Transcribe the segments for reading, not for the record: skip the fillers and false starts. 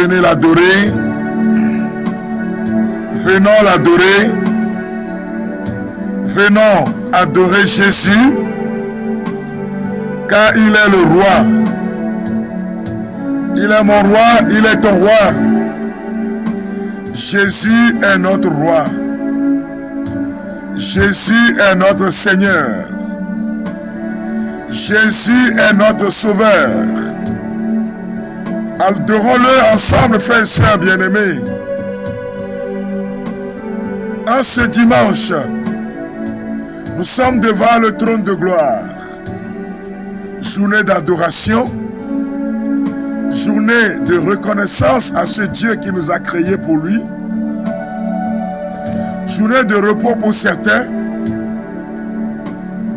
Venez l'adorer. Venons l'adorer. Venons adorer Jésus, car il est le roi. Il est mon roi, il est ton roi. Jésus est notre roi. Jésus est notre Seigneur. Jésus est notre Sauveur. Adorons-le ensemble, frères et sœurs bien-aimés. En ce dimanche, nous sommes devant le trône de gloire. Journée d'adoration, journée de reconnaissance à ce Dieu qui nous a créés pour lui. Journée de repos pour certains,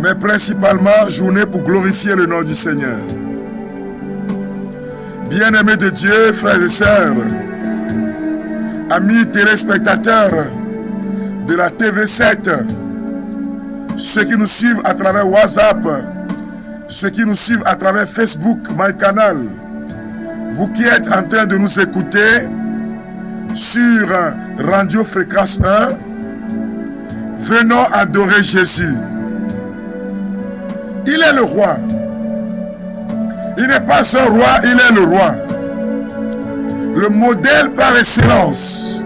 mais principalement journée pour glorifier le nom du Seigneur. Bien-aimés de Dieu, frères et sœurs, amis téléspectateurs de la TV7, ceux qui nous suivent à travers WhatsApp, ceux qui nous suivent à travers Facebook, MyCanal, vous qui êtes en train de nous écouter sur Radio Fréquence 1, venons adorer Jésus. Il est le roi. Il n'est pas un roi, il est le roi. Le modèle par excellence.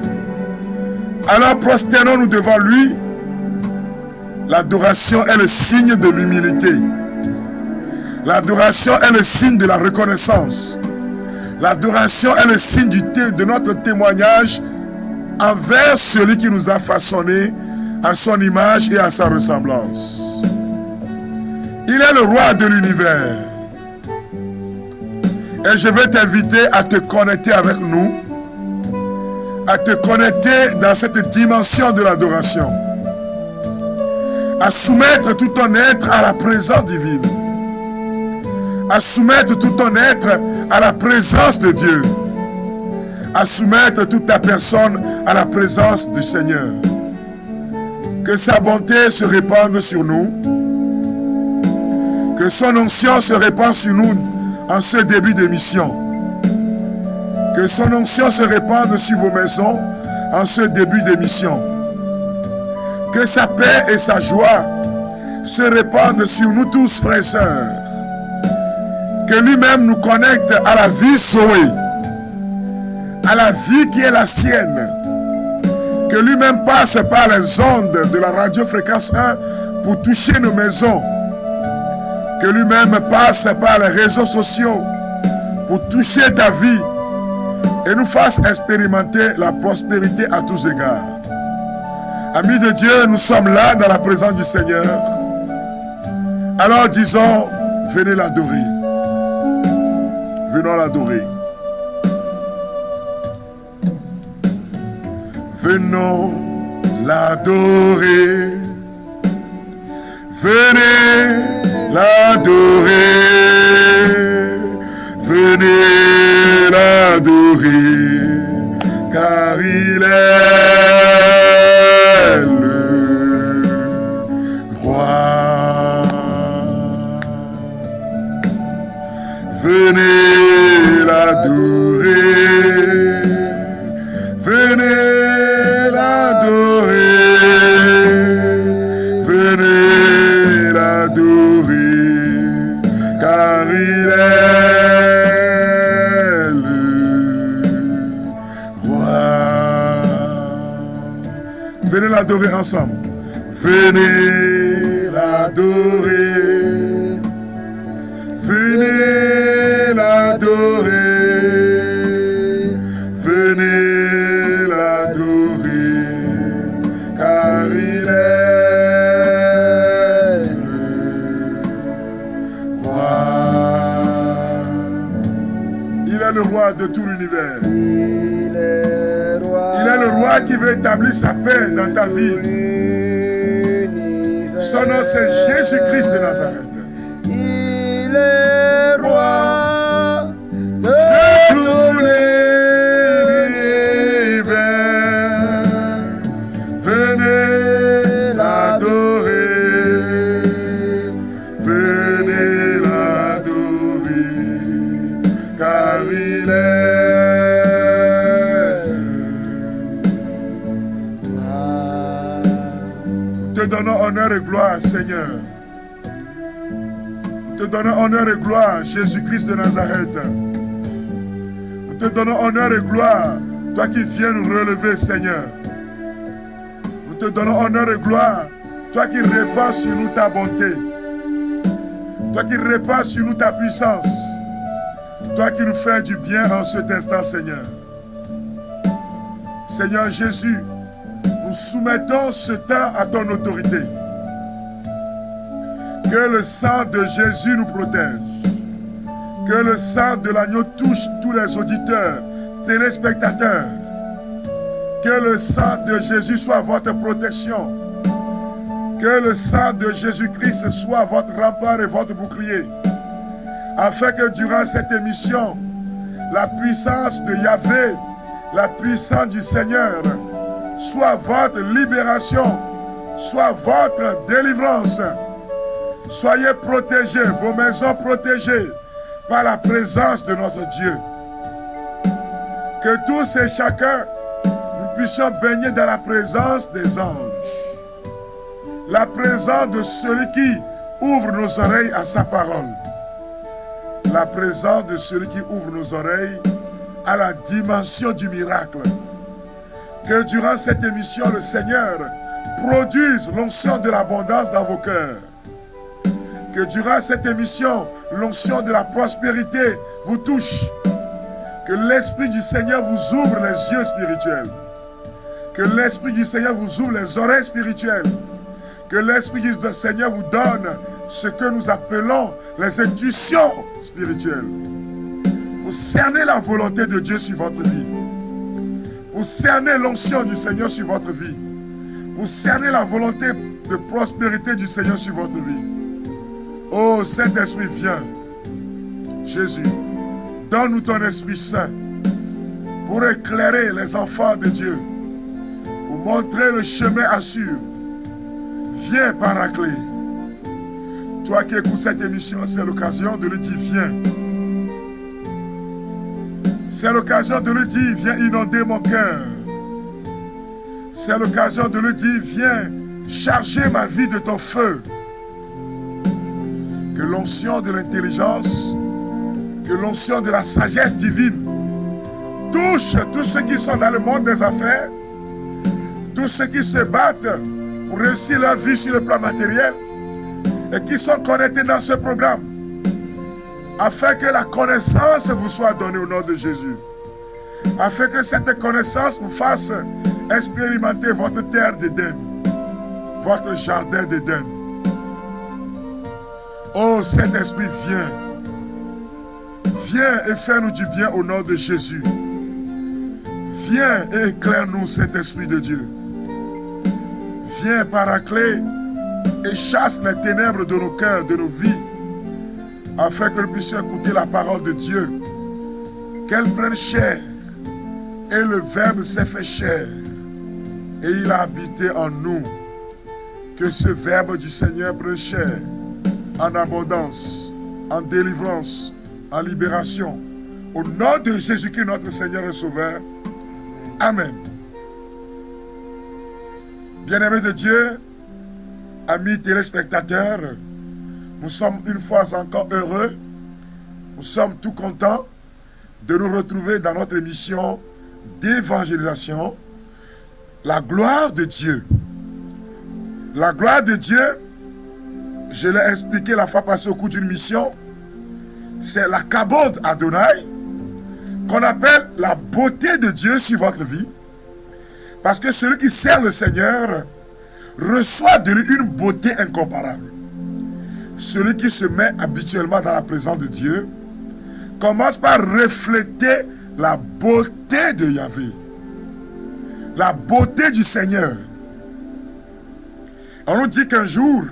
Alors prosternons-nous devant lui. L'adoration est le signe de l'humilité. L'adoration est le signe de la reconnaissance. L'adoration est le signe de notre témoignage envers celui qui nous a façonnés à son image et à sa ressemblance. Il est le roi de l'univers. Et je vais t'inviter à te connecter avec nous, à te connecter dans cette dimension de l'adoration, à soumettre tout ton être à la présence divine, à soumettre tout ton être à la présence de Dieu, à soumettre toute ta personne à la présence du Seigneur. Que sa bonté se répande sur nous, que son onction se répande sur nous en ce début d'émission. Que son onction se répande sur vos maisons en ce début d'émission. Que sa paix et sa joie se répandent sur nous tous, frères et sœurs. Que lui-même nous connecte à la vie sauvée, à la vie qui est la sienne. Que lui-même passe par les ondes de la Radio Fréquence 1 pour toucher nos maisons. Que lui-même passe par les réseaux sociaux pour toucher ta vie et nous fasse expérimenter la prospérité à tous égards. Amis de Dieu, nous sommes là dans la présence du Seigneur. Alors disons, venez l'adorer. Venons l'adorer. Venons l'adorer. Venez l'adorer. Venez l'adorer. Car il est le roi. Venez l'adorer. Venez l'adorer. Venez l'adorer. Car il est le roi. Venez l'adorer ensemble. Venez l'adorer. Venez l'adorer. Venez l'adorer. Car il est le roi. Il est le roi de tout l'univers. Il est le roi qui veut établir sa paix dans ta vie. Son nom c'est Jésus-Christ de Nazareth. Il est roi de Tout l'univers. Venez l'adorer. Venez l'adorer. Car il est donnons honneur et gloire, Seigneur. Nous te donnons honneur et gloire, Jésus-Christ de Nazareth. Nous te donnons honneur et gloire, toi qui viens nous relever, Seigneur. Nous te donnons honneur et gloire, toi qui répands sur nous ta bonté. Toi qui répands sur nous ta puissance. Toi qui nous fais du bien en cet instant, Seigneur. Seigneur Jésus, nous soumettons ce temps à ton autorité. Que le sang de Jésus nous protège. Que le sang de l'agneau touche tous les auditeurs, téléspectateurs. Que le sang de Jésus soit votre protection. Que le sang de Jésus-Christ soit votre rempart et votre bouclier. Afin que durant cette émission, la puissance de Yahvé, la puissance du Seigneur, soit votre libération, soit votre délivrance. Soyez protégés, vos maisons protégées par la présence de notre Dieu. Que tous et chacun, nous puissions baigner dans la présence des anges. La présence de celui qui ouvre nos oreilles à sa parole. La présence de celui qui ouvre nos oreilles à la dimension du miracle. Que durant cette émission, le Seigneur produise l'onction de l'abondance dans vos cœurs. Que durant cette émission, l'onction de la prospérité vous touche. Que l'Esprit du Seigneur vous ouvre les yeux spirituels. Que l'Esprit du Seigneur vous ouvre les oreilles spirituelles. Que l'Esprit du Seigneur vous donne ce que nous appelons les intuitions spirituelles. Pour cerner la volonté de Dieu sur votre vie. Pour cerner l'onction du Seigneur sur votre vie. Pour cerner la volonté de prospérité du Seigneur sur votre vie. Oh, Saint-Esprit, viens. Jésus, donne-nous ton Esprit Saint pour éclairer les enfants de Dieu, pour montrer le chemin à suivre. Viens, Paraclet. Toi qui écoutes cette émission, c'est l'occasion de lui dire viens. C'est l'occasion de lui dire viens inonder mon cœur. C'est l'occasion de lui dire viens charger ma vie de ton feu. Que l'onction de l'intelligence, que l'onction de la sagesse divine touche tous ceux qui sont dans le monde des affaires, tous ceux qui se battent pour réussir leur vie sur le plan matériel et qui sont connectés dans ce programme, afin que la connaissance vous soit donnée au nom de Jésus, afin que cette connaissance vous fasse expérimenter votre terre d'Éden, votre jardin d'Éden. Oh Saint-Esprit, viens. Viens et fais-nous du bien au nom de Jésus. Viens et éclaire-nous, Saint-Esprit de Dieu. Viens, Paraclet, et chasse les ténèbres de nos cœurs, de nos vies, afin que nous puissions écouter la parole de Dieu. Qu'elle prenne chair. Et le Verbe s'est fait chair. Et il a habité en nous. Que ce Verbe du Seigneur prenne chair. En abondance, en délivrance, en libération. Au nom de Jésus-Christ, notre Seigneur et Sauveur. Amen. Bien-aimés de Dieu, amis téléspectateurs, nous sommes une fois encore heureux, nous sommes tout contents de nous retrouver dans notre émission d'évangélisation, la gloire de Dieu. La gloire de Dieu, je l'ai expliqué la fois passée au cours d'une mission, c'est la Kabod Adonai, qu'on appelle la beauté de Dieu sur votre vie. Parce que celui qui sert le Seigneur reçoit de lui une beauté incomparable. Celui qui se met habituellement dans la présence de Dieu commence par refléter la beauté de Yahvé. La beauté du Seigneur. On nous dit qu'un jour,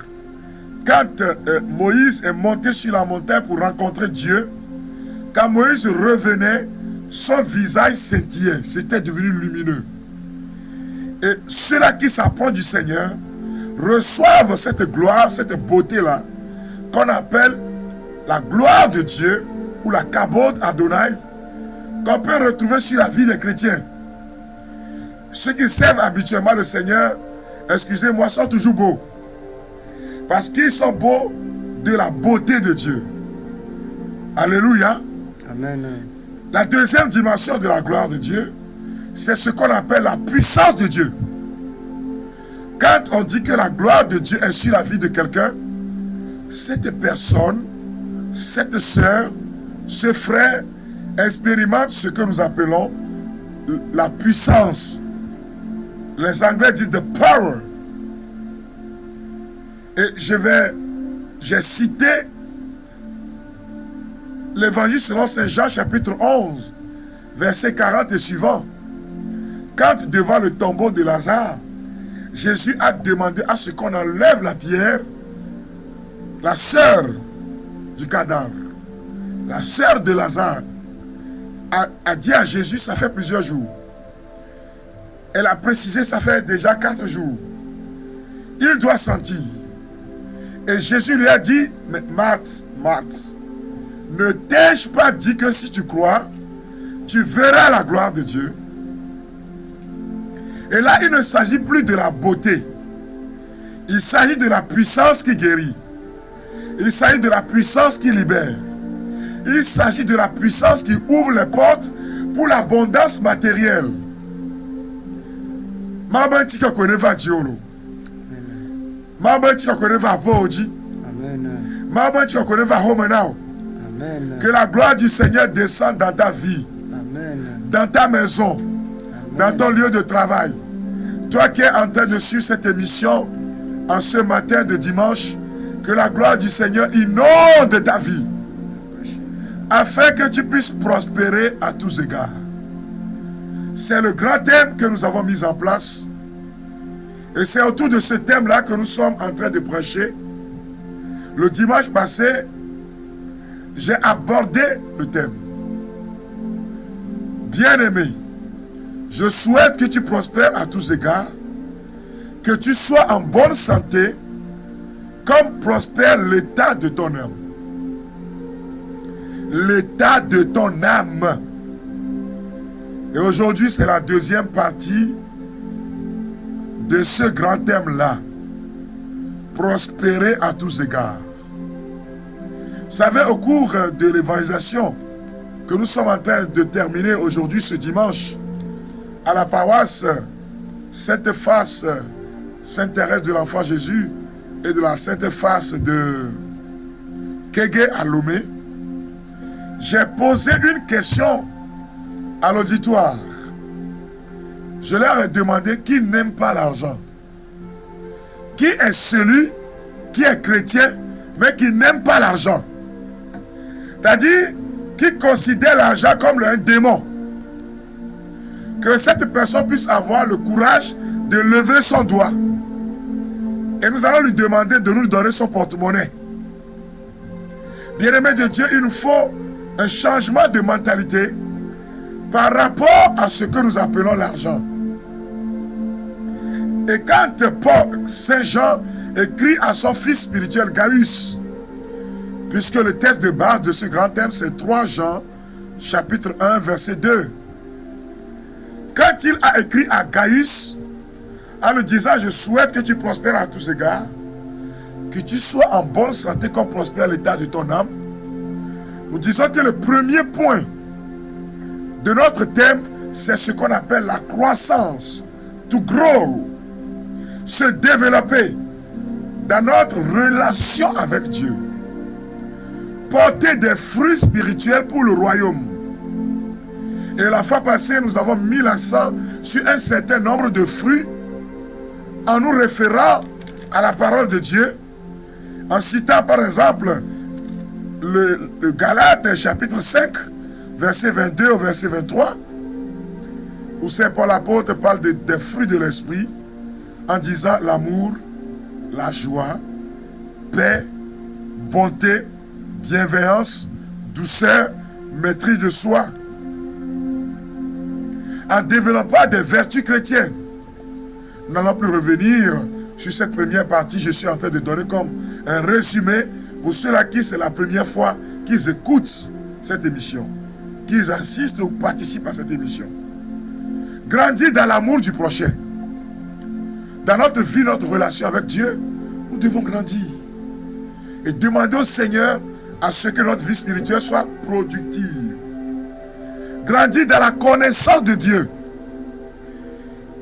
quand Moïse est monté sur la montagne pour rencontrer Dieu, quand Moïse revenait, son visage scintillait, c'était devenu lumineux. Et ceux-là qui s'approchent du Seigneur reçoivent cette gloire, cette beauté-là, qu'on appelle la gloire de Dieu ou la Kabod Adonai, qu'on peut retrouver sur la vie des chrétiens. Ceux qui servent habituellement le Seigneur, excusez-moi, sont toujours beaux. Parce qu'ils sont beaux de la beauté de Dieu. Alléluia. Amen. La deuxième dimension de la gloire de Dieu, c'est ce qu'on appelle la puissance de Dieu. Quand on dit que la gloire de Dieu est sur la vie de quelqu'un, cette personne, cette sœur, ce frère expérimente ce que nous appelons la puissance. Les Anglais disent the power. Et j'ai cité l'évangile selon Saint Jean chapitre 11, verset 40 et suivant. Quand devant le tombeau de Lazare, Jésus a demandé à ce qu'on enlève la pierre, la sœur du cadavre, la sœur de Lazare, a dit à Jésus, ça fait plusieurs jours. Elle a précisé, ça fait déjà 4 jours. Il doit sentir. Et Jésus lui a dit, mais Marthe, Marthe, ne t'ai-je pas dit que si tu crois, tu verras la gloire de Dieu? Et là, il ne s'agit plus de la beauté. Il s'agit de la puissance qui guérit. Il s'agit de la puissance qui libère. Il s'agit de la puissance qui ouvre les portes pour l'abondance matérielle. Mabanti ka koneva diolo. Mabanti ka koneva poji. Amen. Mabanti ka koneva homenao. Amen. Que la gloire du Seigneur descende dans ta vie, Amen. dans ta maison, dans ton lieu de travail. Toi qui es en train de suivre cette émission en ce matin de dimanche, que la gloire du Seigneur inonde ta vie, afin que tu puisses prospérer à tous égards. C'est le grand thème que nous avons mis en place. Et c'est autour de ce thème-là que nous sommes en train de prêcher. Le dimanche passé, j'ai abordé le thème. Bien-aimé, je souhaite que tu prospères à tous égards, que tu sois en bonne santé, comme prospère l'état de ton âme. L'état de ton âme. Et aujourd'hui, c'est la deuxième partie de ce grand thème-là. Prospérer à tous égards. Vous savez, au cours de l'évangélisation que nous sommes en train de terminer aujourd'hui, ce dimanche, à la paroisse Sainte Face, Sainte-Thérèse de l'Enfant Jésus et de la Sainte Face de Kégué à Lomé, j'ai posé une question à l'auditoire. Je leur ai demandé qui n'aime pas l'argent. Qui est celui qui est chrétien mais qui n'aime pas l'argent? C'est-à-dire qui considère l'argent comme un démon. Que cette personne puisse avoir le courage de lever son doigt. Et nous allons lui demander de nous donner son porte-monnaie. Bien-aimé de Dieu, il nous faut un changement de mentalité par rapport à ce que nous appelons l'argent. Et quand Paul, Saint Jean écrit à son fils spirituel Gaius, puisque le texte de base de ce grand thème c'est 3 Jean, chapitre 1, verset 2. Quand il a écrit à Gaius, en lui disant, je souhaite que tu prospères à tous égards, que tu sois en bonne santé comme prospère l'état de ton âme, nous disons que le premier point de notre thème, c'est ce qu'on appelle la croissance, to grow, se développer dans notre relation avec Dieu, porter des fruits spirituels pour le royaume. Et la fois passée, nous avons mis l'accent sur un certain nombre de fruits en nous référant à la parole de Dieu, en citant par exemple le Galates chapitre 5, verset 22 au verset 23, où Saint Paul l'apôtre parle des fruits de l'esprit, en disant l'amour, la joie, paix, bonté, bienveillance, douceur, maîtrise de soi. En développant des vertus chrétiennes. Nous n'allons plus revenir sur cette première partie. Je suis en train de donner comme un résumé pour ceux-là qui c'est la première fois qu'ils écoutent cette émission, qu'ils assistent ou participent à cette émission. Grandir dans l'amour du prochain. Dans notre vie, notre relation avec Dieu, nous devons grandir. et demander au Seigneur à ce que notre vie spirituelle soit productive. Grandir dans la connaissance de Dieu.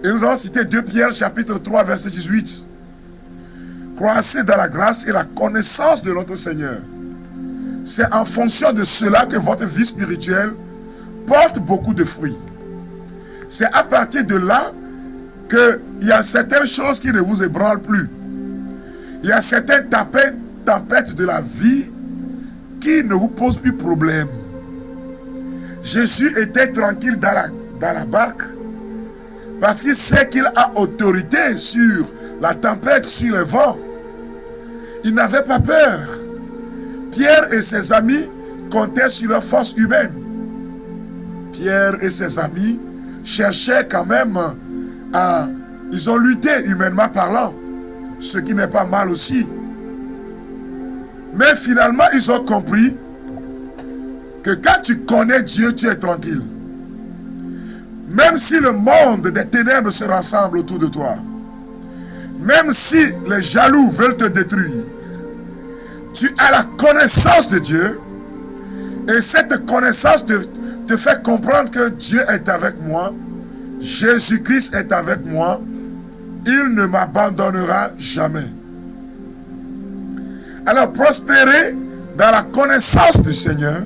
Et nous avons cité 2 Pierre chapitre 3 verset 18. Croissez dans la grâce et la connaissance de notre Seigneur. C'est en fonction de cela que votre vie spirituelle porte beaucoup de fruits. C'est à partir de là qu'il y a certaines choses qui ne vous ébranlent plus. Il y a certaines tempêtes de la vie qui ne vous posent plus problème. Jésus était tranquille dans la barque parce qu'il sait qu'il a autorité sur la tempête, sur le vent. Il n'avait pas peur. Pierre et ses amis comptaient sur leur force humaine. Pierre et ses amis cherchaient quand même ils ont lutté humainement parlant, ce qui n'est pas mal aussi. Mais finalement, ils ont compris que quand tu connais Dieu, tu es tranquille. Même si le monde des ténèbres se rassemble autour de toi, même si les jaloux veulent te détruire, tu as la connaissance de Dieu et cette connaissance te fait comprendre que Dieu est avec moi, Jésus-Christ est avec moi, il ne m'abandonnera jamais. Alors prospérer dans la connaissance du Seigneur,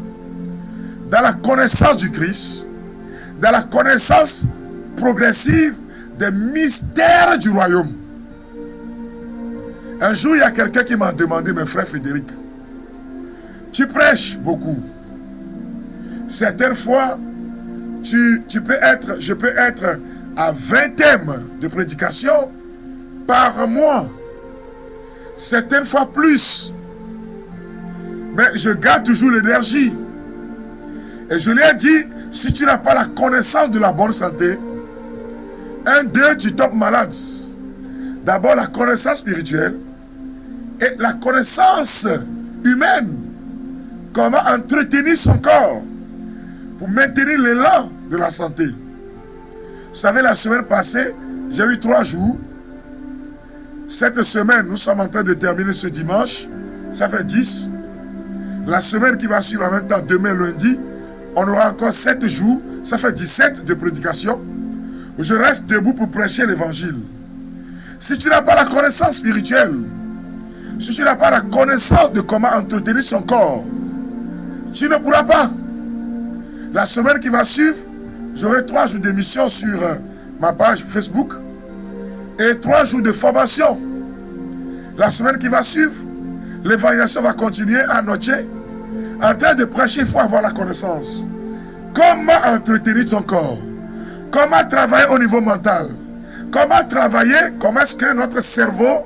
dans la connaissance du Christ, dans la connaissance progressive des mystères du royaume. Un jour, il y a quelqu'un qui m'a demandé, mon frère Frédéric, tu prêches beaucoup. Certaines fois, je peux être à 20 thèmes de prédication par mois. Certaines fois plus. Mais je garde toujours l'énergie. Et je lui ai dit, si tu n'as pas la connaissance de la bonne santé, tu tombes malade. D'abord la connaissance spirituelle et la connaissance humaine. Comment entretenir son corps pour maintenir l'élan de la santé. Vous savez, la semaine passée, j'ai eu 3 jours. Cette semaine, nous sommes en train de terminer ce dimanche. Ça fait 10. La semaine qui va suivre en même temps, demain lundi, on aura encore 7 jours. Ça fait 17 de prédication. Je reste debout pour prêcher l'évangile. Si tu n'as pas la connaissance spirituelle, si tu n'as pas la connaissance de comment entretenir son corps, tu ne pourras pas. La semaine qui va suivre, j'aurai 3 jours d'émission sur ma page Facebook et 3 jours de formation. La semaine qui va suivre, l'évaluation va continuer à Noche. En train de prêcher, il faut avoir la connaissance. Comment entretenir ton corps? Comment travailler au niveau mental? Comment travailler? Comment est-ce que notre cerveau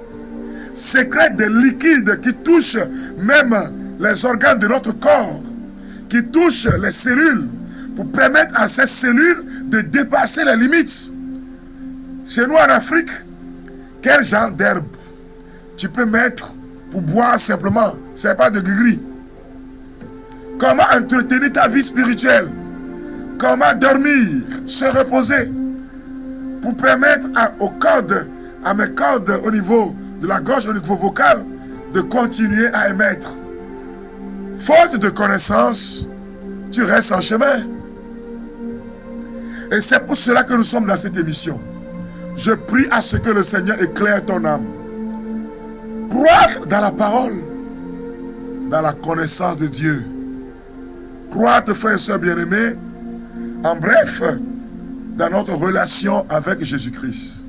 sécrète des liquides qui touchent même les organes de notre corps, qui touchent les cellules, pour permettre à ces cellules de dépasser les limites. Chez nous en Afrique, quel genre d'herbe tu peux mettre pour boire simplement? Ce n'est pas de gris. Comment entretenir ta vie spirituelle? Comment dormir, se reposer pour permettre à mes cordes au niveau de la gorge, au niveau vocal, de continuer à émettre. Faute de connaissance, tu restes en chemin. Et c'est pour cela que nous sommes dans cette émission. Je prie à ce que le Seigneur éclaire ton âme. Croître dans la parole, dans la connaissance de Dieu. Croître, frères et sœurs bien-aimés, en bref, dans notre relation avec Jésus-Christ.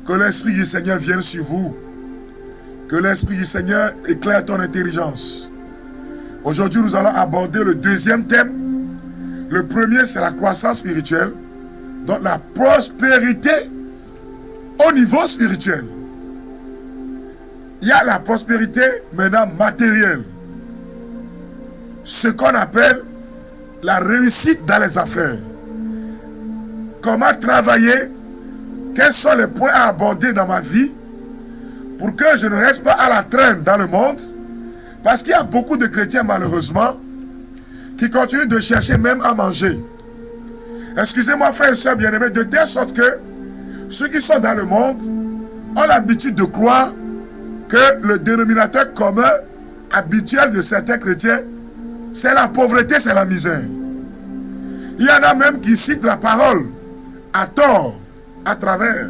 Que l'Esprit du Seigneur vienne sur vous. Que l'Esprit du Seigneur éclaire ton intelligence. Aujourd'hui, nous allons aborder le deuxième thème. Le premier, c'est la croissance spirituelle. Donc, la prospérité au niveau spirituel. Il y a la prospérité maintenant matérielle. Ce qu'on appelle la réussite dans les affaires. Comment travailler? Quels sont les points à aborder dans ma vie pour que je ne reste pas à la traîne dans le monde? Parce qu'il y a beaucoup de chrétiens, malheureusement, qui continuent de chercher même à manger. Excusez-moi, frères et sœurs bien-aimés, de telle sorte que ceux qui sont dans le monde ont l'habitude de croire que le dénominateur commun habituelle de certains chrétiens, c'est la pauvreté, c'est la misère. Il y en a même qui citent la parole à tort, à travers,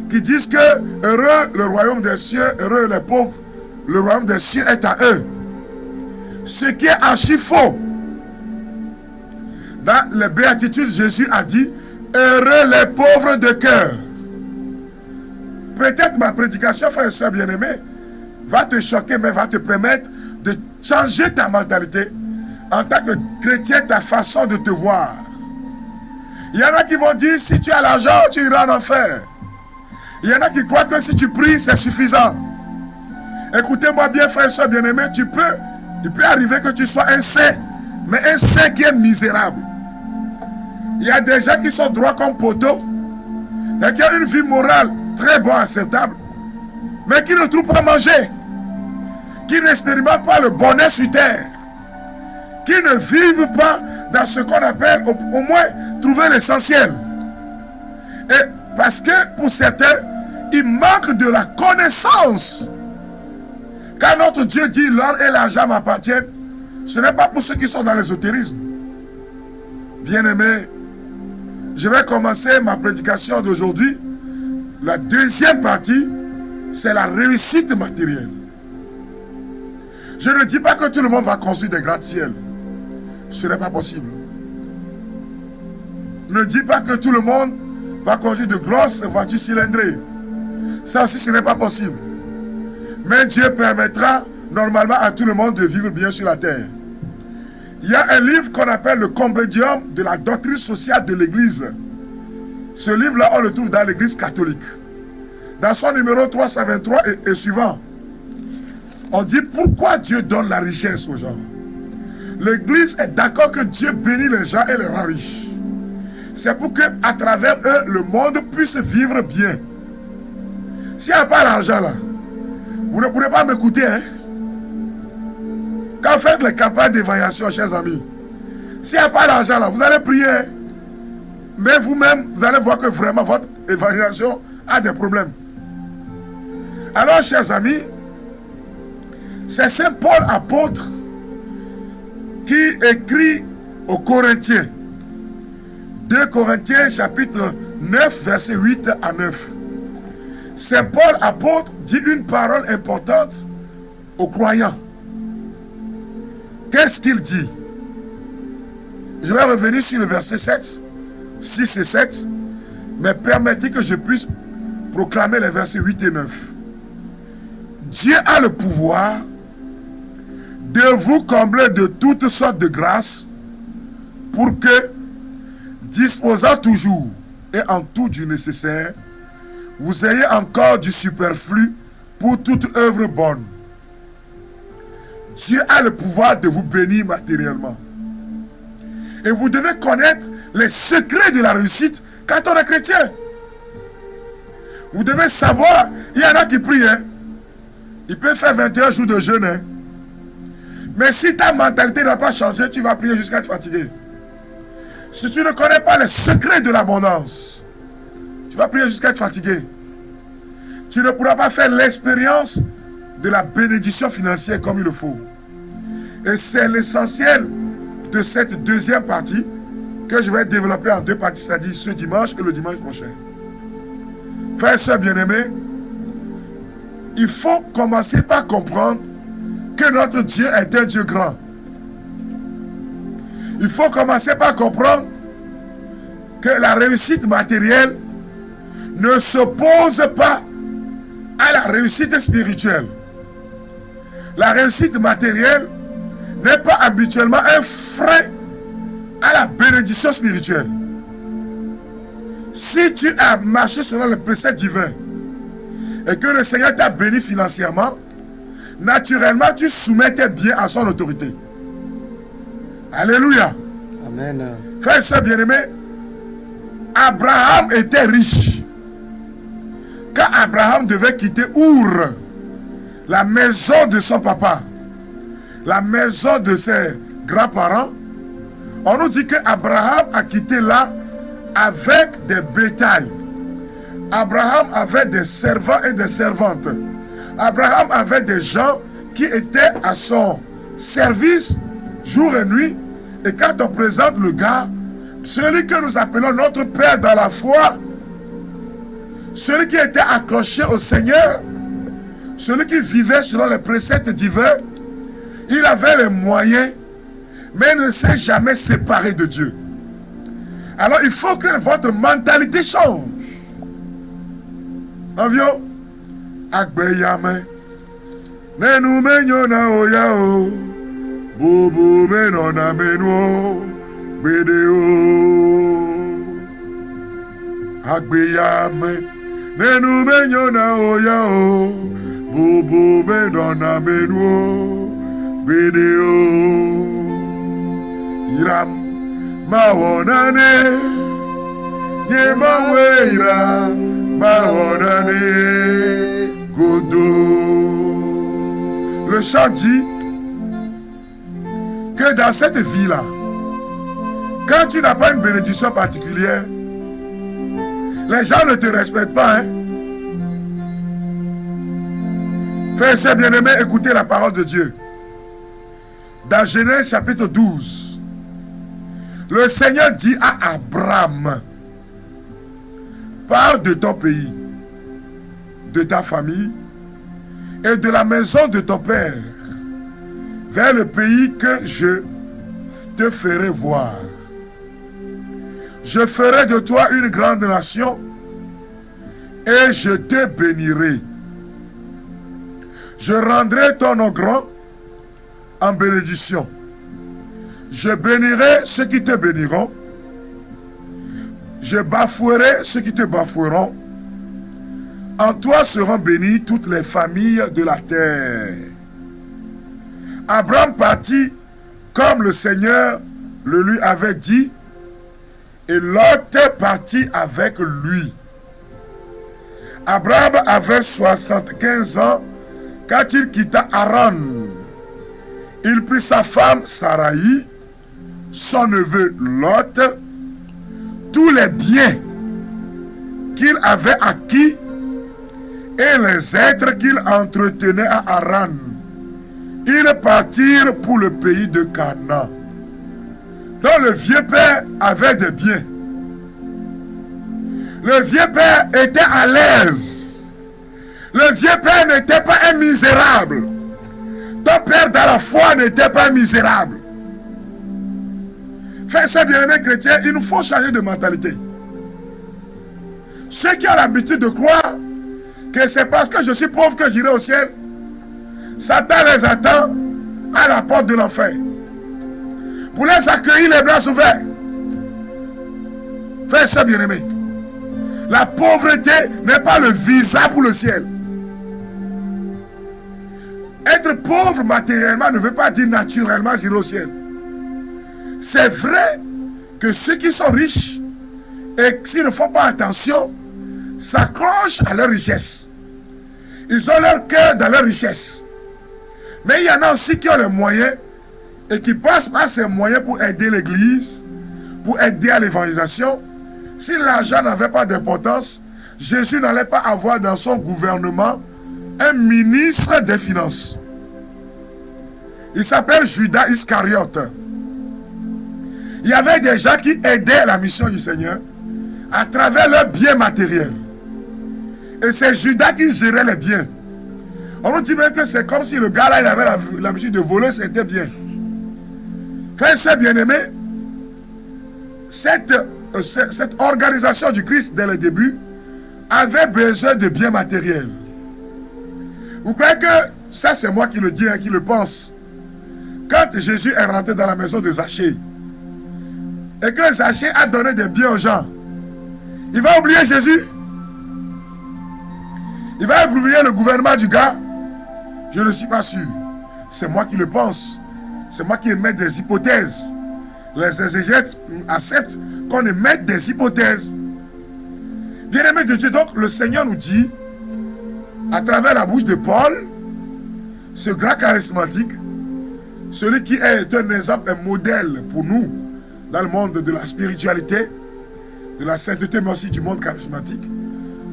qui disent que heureux le royaume des cieux, heureux les pauvres, le royaume des cieux est à eux. Ce qui est archi faux. Dans les béatitudes, Jésus a dit heureux les pauvres de cœur. Peut-être ma prédication, frère et soeur bien-aimés, va te choquer, mais va te permettre de changer ta mentalité. En tant que chrétien, ta façon de te voir. Il y en a qui vont dire, si tu as l'argent, tu iras en enfer. Il y en a qui croient que si tu pries, c'est suffisant. Écoutez-moi bien, frère et soeur bien-aimés, il peut arriver que tu sois un saint, mais un saint qui est misérable. Il y a des gens qui sont droits comme poteau, qui ont une vie morale très bonne, acceptable, mais qui ne trouvent pas à manger, qui n'expérimentent pas le bonheur sur terre, qui ne vivent pas dans ce qu'on appelle au moins trouver l'essentiel. Et parce que pour certains, il manque de la connaissance. Quand notre Dieu dit l'or et l'argent m'appartiennent, ce n'est pas pour ceux qui sont dans l'ésotérisme. Bien-aimés, je vais commencer ma prédication d'aujourd'hui. La deuxième partie, c'est la réussite matérielle. Je ne dis pas que tout le monde va construire des gratte-ciel. Ce n'est pas possible. Ne dis pas que tout le monde va conduire de grosses voitures cylindrées. Ça aussi, ce n'est pas possible. Mais Dieu permettra normalement à tout le monde de vivre bien sur la terre. Il y a un livre qu'on appelle le Compendium de la doctrine sociale de l'Église. Ce livre-là, on le trouve dans l'Église catholique. Dans son numéro 323 et suivant, on dit pourquoi Dieu donne la richesse aux gens. L'Église est d'accord que Dieu bénit les gens et les rend riches. C'est pour qu'à travers eux, le monde puisse vivre bien. S'il n'y a pas l'argent là, vous ne pourrez pas m'écouter. Hein? Quand vous faites les campagnes d'évaluation, chers amis, s'il n'y a pas l'argent là, vous allez prier. Hein? Mais vous-même, vous allez voir que vraiment votre évaluation a des problèmes. Alors, chers amis, c'est Saint Paul apôtre qui écrit aux Corinthiens. 2 Corinthiens chapitre 9 verset 8 à 9. Saint Paul apôtre dit une parole importante aux croyants. Qu'est-ce qu'il dit? Je vais revenir sur le verset 7, 6 et 7, mais permettez que je puisse proclamer les versets 8 et 9. Dieu a le pouvoir de vous combler de toutes sortes de grâces pour que, disposant toujours et en tout du nécessaire, vous ayez encore du superflu pour toute œuvre bonne. Dieu a le pouvoir de vous bénir matériellement. Et vous devez connaître les secrets de la réussite quand on est chrétien. Vous devez savoir, il y en a qui prient, hein? Ils peuvent faire 21 jours de jeûne. Hein? Mais si ta mentalité n'a pas changé, tu vas prier jusqu'à être fatigué. Si tu ne connais pas les secrets de l'abondance, tu vas prier jusqu'à être fatigué. Tu ne pourras pas faire l'expérience de la bénédiction financière comme il le faut. Et c'est l'essentiel de cette deuxième partie que je vais développer en deux parties, c'est-à-dire ce dimanche et le dimanche prochain. Frères et sœurs bien-aimés, il faut commencer par comprendre que notre Dieu est un Dieu grand. Il faut commencer par comprendre que la réussite matérielle ne s'oppose pas à la réussite spirituelle. La réussite matérielle n'est pas habituellement un frein à la bénédiction spirituelle. Si tu as marché selon les préceptes divins et que le Seigneur t'a béni financièrement, naturellement tu soumets tes biens à son autorité. Alléluia. Amen. Frères et sœurs bien-aimés, Abraham était riche. Quand Abraham devait quitter Our, la maison de son papa, la maison de ses grands-parents, on nous dit que Abraham a quitté là avec des bétails. Abraham avait des servants et des servantes. Abraham avait des gens qui était à son service jour et nuit. Et quand on présente le gars, celui que nous appelons notre Père dans la foi, celui qui était accroché au Seigneur, celui qui vivait selon les préceptes divins, il avait les moyens, mais il ne s'est jamais séparé de Dieu. Alors il faut que votre mentalité change. Envio, Agbeyame, Nenu menyona oyao, Bobo menona menwo, Bedeo, Agbeyame, Nenu menyona oyao, Bobo menona menwo, Bedeo, Iram. Mawonane, Yemaweira, Mawonane, Godo. Le chant dit que dans cette vie-là, quand tu n'as pas une bénédiction particulière, les gens ne te respectent pas. Hein? Frères et sœurs bien-aimés, écoutez la parole de Dieu. Dans Genèse chapitre 12, le Seigneur dit à Abraham, pars de ton pays, de ta famille et de la maison de ton père vers le pays que je te ferai voir. Je ferai de toi une grande nation et je te bénirai. Je rendrai ton nom grand en bénédiction. Je bénirai ceux qui te béniront. Je bafouerai ceux qui te bafoueront. En toi seront bénies toutes les familles de la terre. Abraham partit comme le Seigneur le lui avait dit, et Lot partit avec lui. Abraham avait 75 ans quand il quitta Haran. Il prit sa femme Sarai, son neveu Lot, tous les biens qu'il avait acquis et les êtres qu'il entretenait à Haran. Ils partirent pour le pays de Canaan. Donc le vieux père avait des biens. Le vieux père était à l'aise. Le vieux père n'était pas un misérable. Ton père dans la foi n'était pas un misérable. Frères et sœurs bien-aimés chrétiens, il nous faut changer de mentalité. Ceux qui ont l'habitude de croire que c'est parce que je suis pauvre que j'irai au ciel, Satan les attend à la porte de l'enfer pour les accueillir les bras ouverts. Frères et sœurs bien-aimés, la pauvreté n'est pas le visa pour le ciel. Être pauvre matériellement ne veut pas dire naturellement j'irai au ciel. C'est vrai que ceux qui sont riches et s'ils ne font pas attention, s'accrochent à leur richesse. Ils ont leur cœur dans leur richesse. Mais il y en a aussi qui ont les moyens et qui passent par ces moyens pour aider l'église, pour aider à l'évangélisation. Si l'argent n'avait pas d'importance, Jésus n'allait pas avoir dans son gouvernement un ministre des finances. Il s'appelle Judas Iscariote. Il y avait des gens qui aidaient la mission du Seigneur à travers leurs biens matériels. Et c'est Judas qui gérait les biens. On nous dit même que c'est comme si le gars là, il avait l'habitude de voler, c'était bien. Frères et sœurs bien-aimés, cette organisation du Christ dès le début avait besoin de biens matériels. Vous croyez que ça c'est moi qui le dis, qui le pense? Quand Jésus est rentré dans la maison de Zachée et que Zachée a donné des biens aux gens, il va oublier Jésus? Il va oublier le gouvernement du gars? Je ne suis pas sûr. C'est moi qui le pense. C'est moi qui émets des hypothèses. Les exégètes acceptent qu'on émette des hypothèses. Bien-aimés de Dieu, donc le Seigneur nous dit, à travers la bouche de Paul, ce grand charismatique, celui qui est un exemple, un modèle pour nous dans le monde de la spiritualité, de la sainteté, mais aussi du monde charismatique.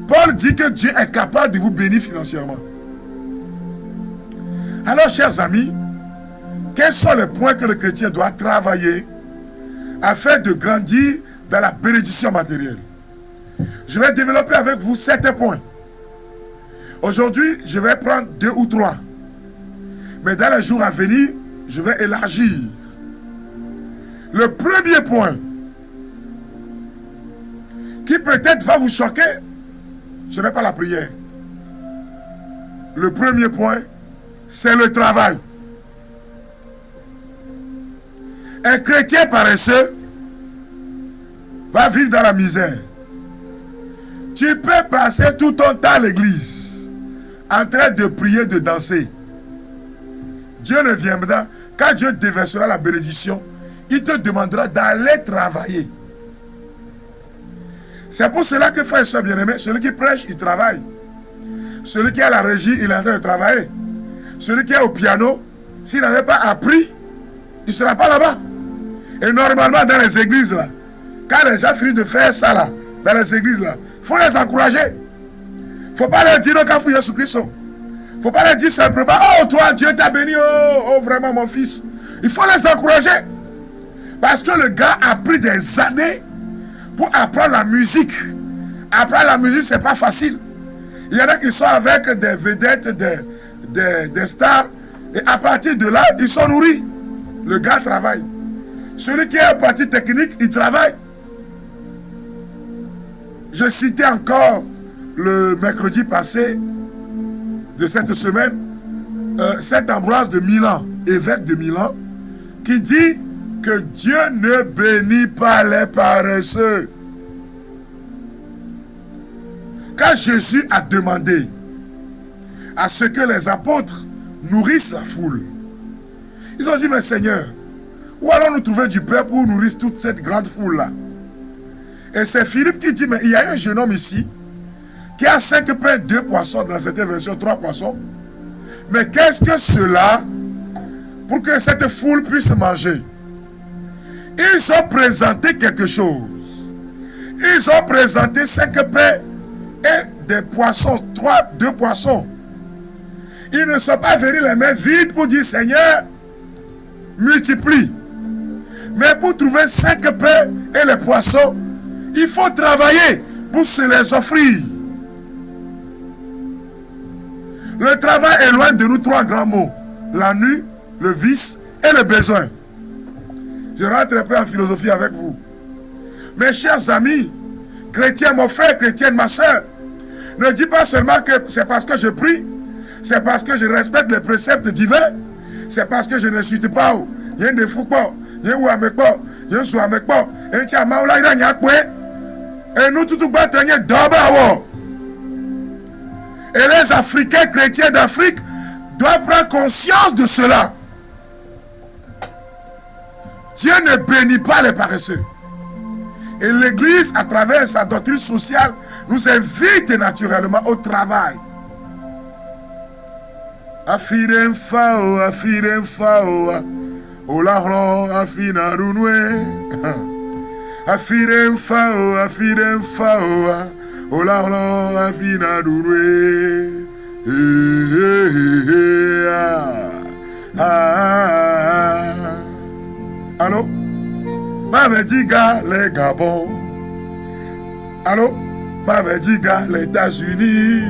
Paul dit que Dieu est capable de vous bénir financièrement. Alors, chers amis, quels sont les points que le chrétien doit travailler afin de grandir dans la bénédiction matérielle? Je vais développer avec vous 7 points. Aujourd'hui, je vais prendre 2 ou 3. Mais dans les jours à venir, je vais élargir. Le premier point, qui peut-être va vous choquer, ce n'est pas la prière. Le premier point, c'est le travail. Un chrétien paresseux va vivre dans la misère. Tu peux passer tout ton temps à l'église en train de prier, de danser. Dieu ne viendra, quand Dieu déversera la bénédiction, il te demandera d'aller travailler. C'est pour cela que, frères et sœurs bien-aimés, celui qui prêche, il travaille. Celui qui est à la régie, il est en train de travailler. Celui qui est au piano, s'il n'avait pas appris, il ne sera pas là-bas. Et normalement, dans les églises, là, quand les gens finissent de faire ça, là, dans les églises, là, il faut les encourager. Il ne faut pas leur dire, quand vous Jésus-Christ. Il ne faut pas leur dire simplement, oh, toi, Dieu t'a béni, oh, vraiment, mon fils. Il faut les encourager. Parce que le gars a pris des années pour apprendre la musique. Apprendre la musique, ce n'est pas facile. Il y en a qui sont avec des vedettes, des stars. Et à partir de là, ils sont nourris. Le gars travaille. Celui qui est en partie technique, il travaille. Je citais encore le mercredi passé de cette semaine, Saint Ambroise de Milan, évêque de Milan, qui dit que Dieu ne bénit pas les paresseux. Quand Jésus a demandé à ce que les apôtres nourrissent la foule, ils ont dit, mais Seigneur, où allons-nous trouver du pain pour nourrir toute cette grande foule-là? Et c'est Philippe qui dit, mais il y a un jeune homme ici qui a 5 pains, 2 poissons, dans cette version 3 poissons. Mais qu'est-ce que cela pour que cette foule puisse manger? Ils ont présenté quelque chose. Ils ont présenté 5 pains et des poissons, 2 poissons. Ils ne sont pas venus les mains vides pour dire, Seigneur, multiplie. Mais pour trouver 5 pains et les poissons, il faut travailler pour se les offrir. Le travail est loin de nous 3 grands mots. L'ennui, le vice et le besoin. Je rentre un peu en philosophie avec vous. Mes chers amis, chrétiens, mon frère, chrétienne, ma soeur, ne dis pas seulement que c'est parce que je prie, c'est parce que je respecte les préceptes divins, c'est parce que je ne suis pas où. Il y a des fous, il y a un pas, il y a un soin avec pas, et nous tout d'abord. Et les Africains chrétiens d'Afrique doivent prendre conscience de cela. Dieu ne bénit pas les paresseux. Et l'Église, à travers sa doctrine sociale, nous invite naturellement au travail. Afirem fao, olahron afina runwe. Afirem fao, olahron afina runwe. Allô? Mamediga les Gabon. Allô? Mamediga les États-Unis.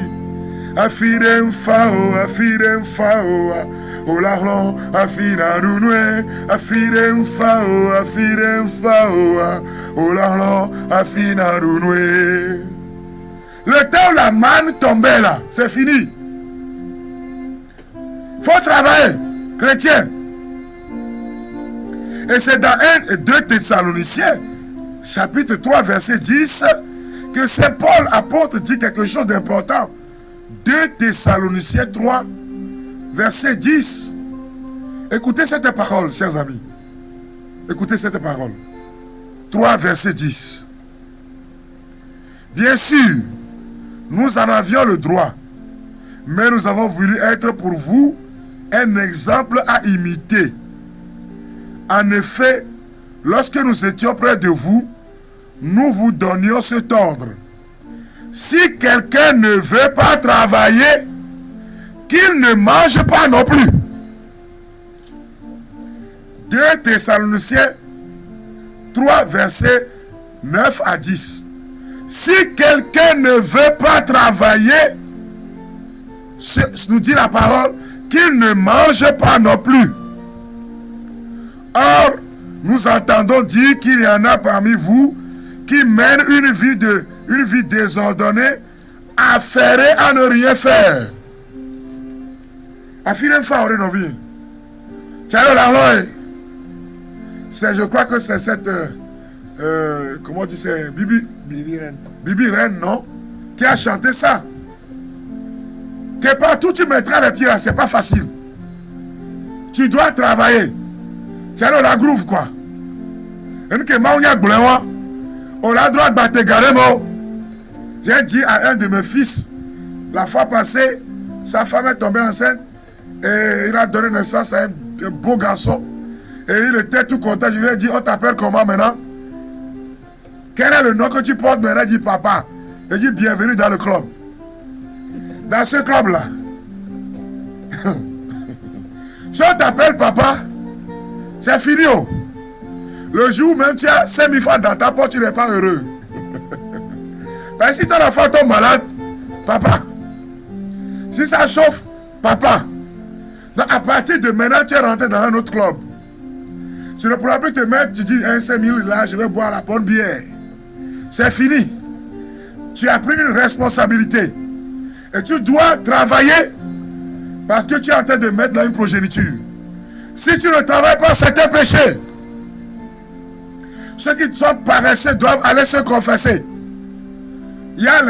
Afirem fao, olahron afina runwe. Afirem fao, olahron afina runwe. Le temps où la manne tombait là, c'est fini. Faut travailler, chrétien. Et c'est dans 1 et 2 Thessaloniciens, chapitre 3, verset 10, que Saint Paul, apôtre, dit quelque chose d'important. 2 Thessaloniciens 3, verset 10. Écoutez cette parole, chers amis. Écoutez cette parole. 3, verset 10. Bien sûr, nous en avions le droit, mais nous avons voulu être pour vous un exemple à imiter. En effet, lorsque nous étions près de vous, nous vous donnions cet ordre. Si quelqu'un ne veut pas travailler, qu'il ne mange pas non plus. 2 Thessaloniciens 3, versets 9 à 10. Si quelqu'un ne veut pas travailler, nous dit la parole, qu'il ne mange pas non plus. Or, nous entendons dire qu'il y en a parmi vous qui mènent une vie désordonnée, affairée à ne rien faire. Affirme fort dans nos vies. Je crois que c'est cette comment on dit, c'est Bibi Reine, non, qui a chanté ça. Que partout tu mettras les pieds là, c'est pas facile. Tu dois travailler. C'est la groove quoi. Et que Maounia Goulewa, on a droit de battre Garemo. J'ai dit à un de mes fils, la fois passée, sa femme est tombée enceinte et il a donné naissance à un beau garçon. Et il était tout content. Je lui ai dit, on t'appelle comment maintenant? Quel est le nom que tu portes maintenant? Il dit papa. Il dit bienvenue dans le club. Dans ce club-là, si on t'appelle papa, c'est fini. Oh. Le jour où même tu as 5 000 francs dans ta poche, tu n'es pas heureux. Parce que si ton enfant tombe malade, papa. Si ça chauffe, papa. Donc à partir de maintenant, tu es rentré dans un autre club. Tu ne pourras plus te mettre, tu dis 5 000 là, je vais boire la bonne bière. C'est fini. Tu as pris une responsabilité. Et tu dois travailler parce que tu es en train de mettre là une progéniture. Si tu ne travailles pas, c'est un péché. Ceux qui sont paresseux doivent aller se confesser. Il y a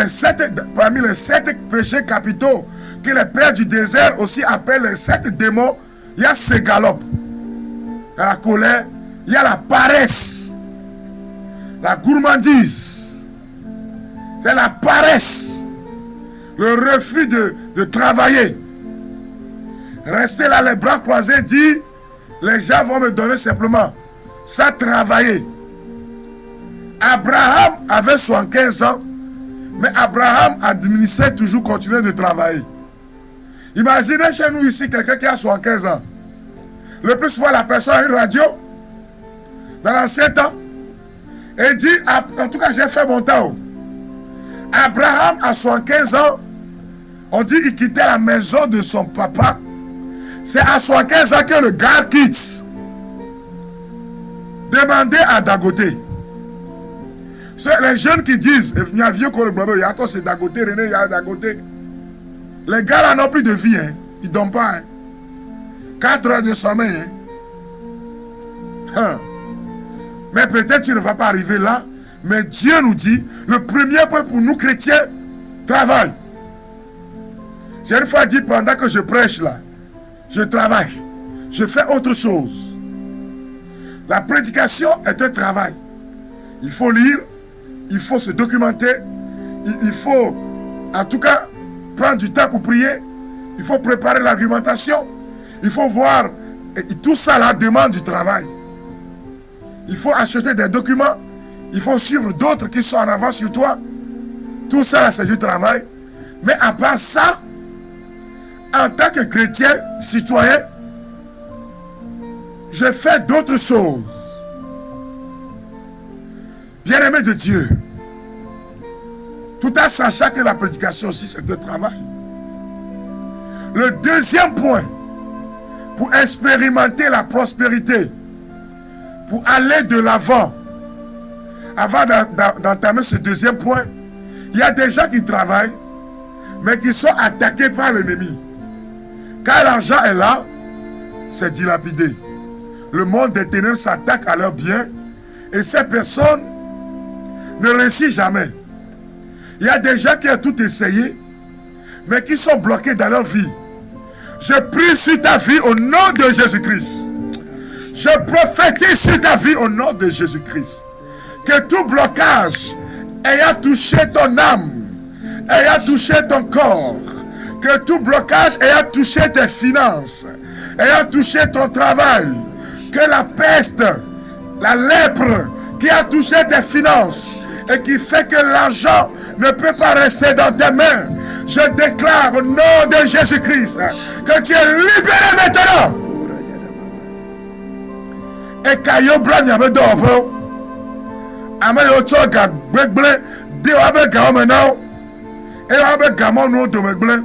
parmi les 7 péchés capitaux que les pères du désert aussi appellent les 7 démons. Il y a ces galopes. Il y a la colère, il y a la paresse, la gourmandise, c'est la paresse, le refus de travailler. Rester là les bras croisés, dit, les gens vont me donner simplement ça, travailler. Abraham avait 75 ans, mais Abraham administrait toujours, continuer de travailler. Imaginez chez nous ici quelqu'un qui a 75 ans. Le plus souvent, la personne a une radio dans l'ancien temps et dit, en tout cas, j'ai fait mon temps. Abraham, à 75 ans, on dit qu'il quittait la maison de son papa. C'est à 75 ans que le gars quitte. Demandez à Dagoté. C'est les jeunes qui disent, il y a vieux qu'on le il y a toi, c'est Dagoté, René, il y a Dagoté. Les gars là n'ont plus de vie, hein. Ils ne dorment pas. Hein. 4 heures de sommeil. Hein. Mais peut-être tu ne vas pas arriver là. Mais Dieu nous dit, le premier point pour nous chrétiens, travail. J'ai une fois dit pendant que je prêche là, je travaille. Je fais autre chose. La prédication est un travail. Il faut lire, il faut se documenter, il faut en tout cas prendre du temps pour prier, il faut préparer l'argumentation. Il faut voir, et tout ça là demande du travail. Il faut acheter des documents, il faut suivre d'autres qui sont en avance sur toi. Tout ça là c'est du travail. Mais à part ça, en tant que chrétien, citoyen, je fais d'autres choses. Bien-aimé de Dieu, tout en sachant que la prédication aussi c'est un travail. Le deuxième point, pour expérimenter la prospérité, pour aller de l'avant, avant d'entamer ce deuxième point, il y a des gens qui travaillent, mais qui sont attaqués par l'ennemi. Quand l'argent est là, c'est dilapidé. Le monde des ténèbres s'attaque à leurs biens, et ces personnes ne réussissent jamais. Il y a des gens qui ont tout essayé, mais qui sont bloqués dans leur vie. Je prie sur ta vie au nom de Jésus-Christ. Je prophétise sur ta vie au nom de Jésus-Christ. Que tout blocage ayant touché ton âme, ayant touché ton corps, que tout blocage ayant touché tes finances, ayant touché ton travail, que la peste, la lèpre qui a touché tes finances et qui fait que l'argent ne peut pas rester dans tes mains, je déclare au nom de Jésus-Christ que tu es libéré maintenant. Et Kayo Blan y'avait d'or. Ama yo choga gbegble de wa be ga maintenant. Et wa be ga mo no do gbegble.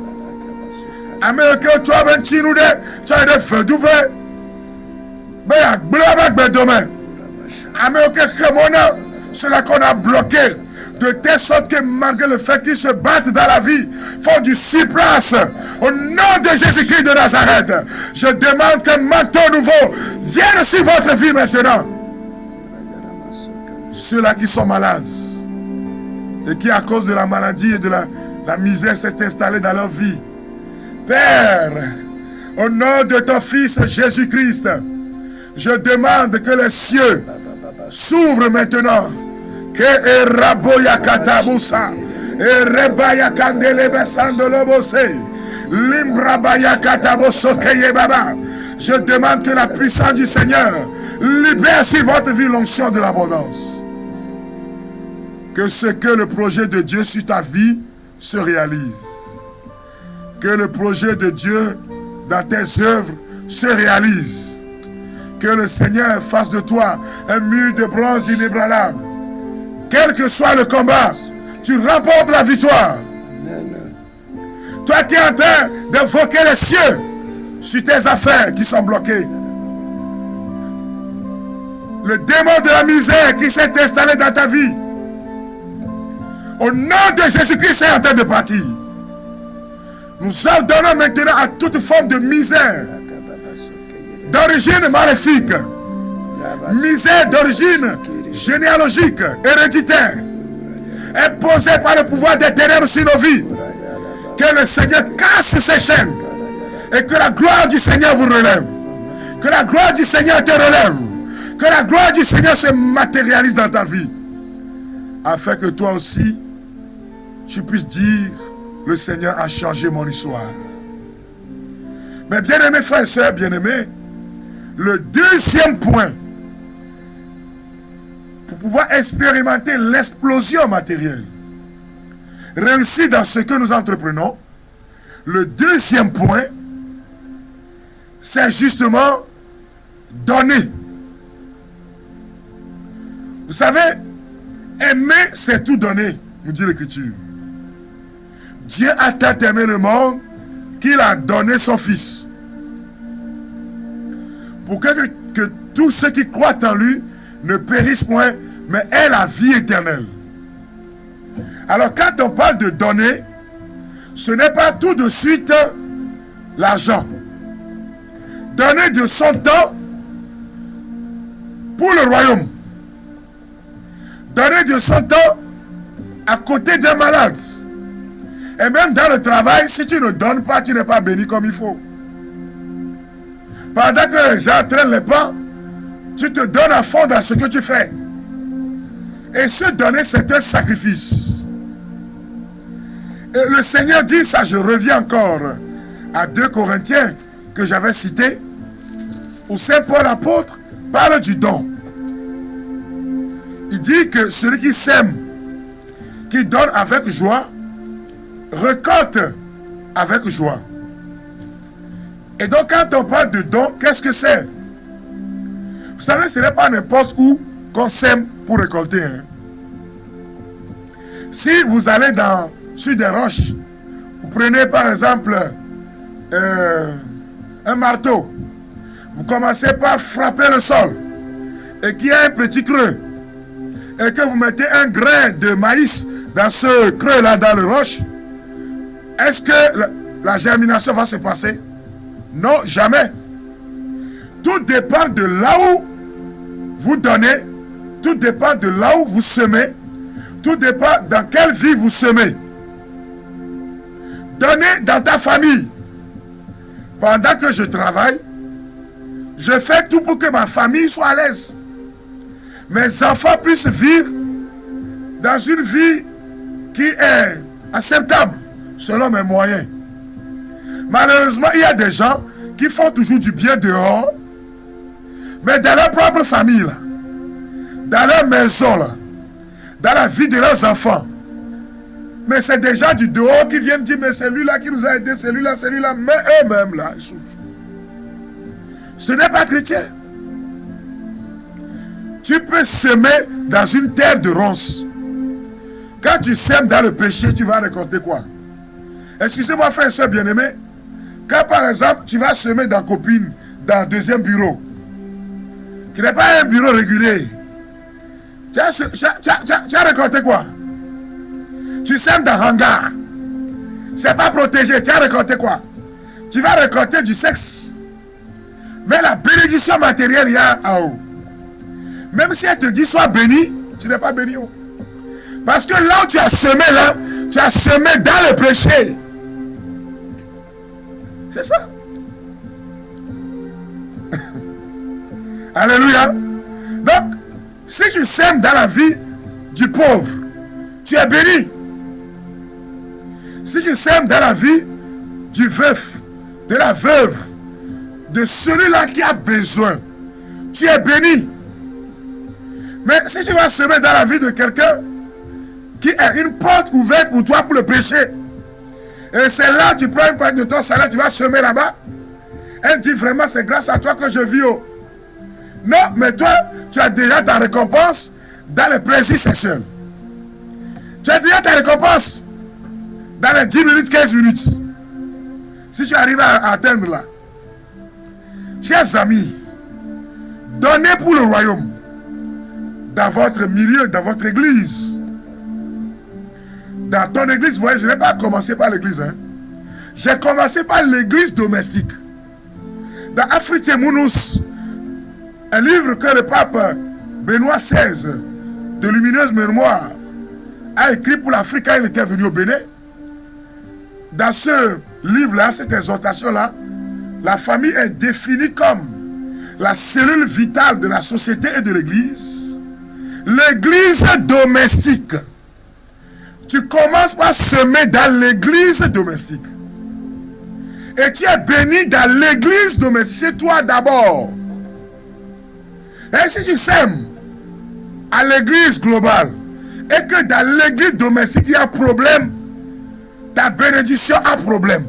Ama yo ke cho ben chinu de, cho de fedu be. Be ya gbla ba gbedome. Ama yo ke khemona, cela qu'on a bloqué de telle sorte que malgré le fait qu'ils se battent dans la vie, font du surplace. Au nom de Jésus-Christ de Nazareth, je demande que manteau nouveau vienne sur votre vie maintenant. Ceux-là qui sont malades et qui à cause de la maladie et de la misère s'est installée dans leur vie. Père, au nom de ton Fils Jésus-Christ, je demande que les cieux s'ouvrent maintenant. Que Eraboya Katabusa, Erebaya Kandelebe Sandolobose, Limbrabaya Kataboso Keye Baba. Je demande que la puissance du Seigneur libère sur votre vie l'onction de l'abondance. Que ce que le projet de Dieu sur ta vie se réalise. Que le projet de Dieu dans tes œuvres se réalise. Que le Seigneur fasse de toi un mur de bronze inébranlable. Quel que soit le combat, tu remportes la victoire. Toi qui es en train d'invoquer les cieux sur tes affaires qui sont bloquées. Le démon de la misère qui s'est installé dans ta vie. Au nom de Jésus-Christ, c'est en train de partir. Nous ordonnons maintenant à toute forme de misère d'origine maléfique, misère d'origine généalogique, héréditaire, imposée par le pouvoir des ténèbres sur nos vies. Que le Seigneur casse ces chaînes et que la gloire du Seigneur vous relève. Que la gloire du Seigneur te relève. Que la gloire du Seigneur se matérialise dans ta vie. Afin que toi aussi, tu puisses dire, le Seigneur a changé mon histoire. Mais bien-aimés frères et sœurs, bien-aimés, le deuxième point, pour pouvoir expérimenter l'explosion matérielle, réussir dans ce que nous entreprenons, le deuxième point, c'est justement donner. Vous savez, aimer, c'est tout donner, nous dit l'Écriture. Dieu a tant aimé le monde qu'il a donné son Fils. Pour que tous ceux qui croient en lui ne périssent point, mais aient la vie éternelle. Alors quand on parle de donner, ce n'est pas tout de suite l'argent. Donner de son temps pour le royaume. Donner de son temps à côté d'un malade. Et même dans le travail, si tu ne donnes pas, tu n'es pas béni comme il faut. Pendant que les gens traînent les pas, tu te donnes à fond dans ce que tu fais. Et se donner, c'est un sacrifice. Et le Seigneur dit, ça je reviens encore à 2 Corinthiens que j'avais cité, où Saint Paul apôtre parle du don. Il dit que celui qui sème, qui donne avec joie, récolte avec joie. Et donc quand on parle de don, qu'est-ce que c'est? Vous savez, ce n'est pas n'importe où qu'on sème pour récolter. Hein. Si vous allez sur des roches, vous prenez par exemple un marteau, vous commencez par frapper le sol, et qu'il y a un petit creux, et que vous mettez un grain de maïs dans ce creux-là, dans le roche, est-ce que la germination va se passer? Non, jamais. Tout dépend de là où vous donnez, tout dépend de là où vous semez, tout dépend dans quelle vie vous semez. Donnez dans ta famille. Pendant que je travaille, je fais tout pour que ma famille soit à l'aise. Mes enfants puissent vivre dans une vie qui est acceptable selon mes moyens. Malheureusement, il y a des gens qui font toujours du bien dehors, mais dans leur propre famille, là, dans leur maison, là, dans la vie de leurs enfants. Mais c'est des gens du dehors qui viennent dire, mais celui-là qui nous a aidé, celui-là, mais eux-mêmes, là, ils souffrent. Ce n'est pas chrétien. Tu peux semer dans une terre de ronces. Quand tu sèmes dans le péché, tu vas récolter quoi? Excusez-moi, frère et soeur bien-aimés. Quand par exemple, tu vas semer dans copine, dans le deuxième bureau, qui n'est pas un bureau régulier, tu as récolté quoi? Tu sèmes dans hangar. C'est pas protégé. Tu as récolté quoi? Tu vas récolter du sexe. Mais la bénédiction matérielle, il y a en haut. Même si elle te dit sois béni, tu n'es pas béni. Parce que là où tu as semé, là, tu as semé dans le péché. C'est ça. Alléluia. Donc, si tu sèmes dans la vie du pauvre, tu es béni. Si tu sèmes dans la vie du veuf, de la veuve, de celui-là qui a besoin, tu es béni. Mais si tu vas semer dans la vie de quelqu'un qui est une porte ouverte pour toi pour le péché, et c'est là tu prends une partie de ton salaire, tu vas semer là-bas, elle dit vraiment c'est grâce à toi que je vis. Oh. Non, mais toi, tu as déjà ta récompense dans le plaisir sexuel. Tu as déjà ta récompense dans les 10 minutes, 15 minutes. Si tu arrives à atteindre là. Chers amis, donnez pour le royaume. Dans votre milieu, dans votre église. Dans ton église, vous voyez, je n'ai pas commencé par l'église. Hein. J'ai commencé par l'église domestique. Dans Afrique Mounous, un livre que le pape Benoît XVI, de lumineuse mémoire, a écrit pour l'Afrique quand il était venu au Bénin. Dans ce livre-là, cette exhortation-là, la famille est définie comme la cellule vitale de la société et de l'église. L'église domestique. Tu commences par semer dans l'église domestique. Et tu es béni dans l'église domestique. C'est toi d'abord. Et si tu sèmes à l'église globale et que dans l'église domestique il y a problème, ta bénédiction a problème.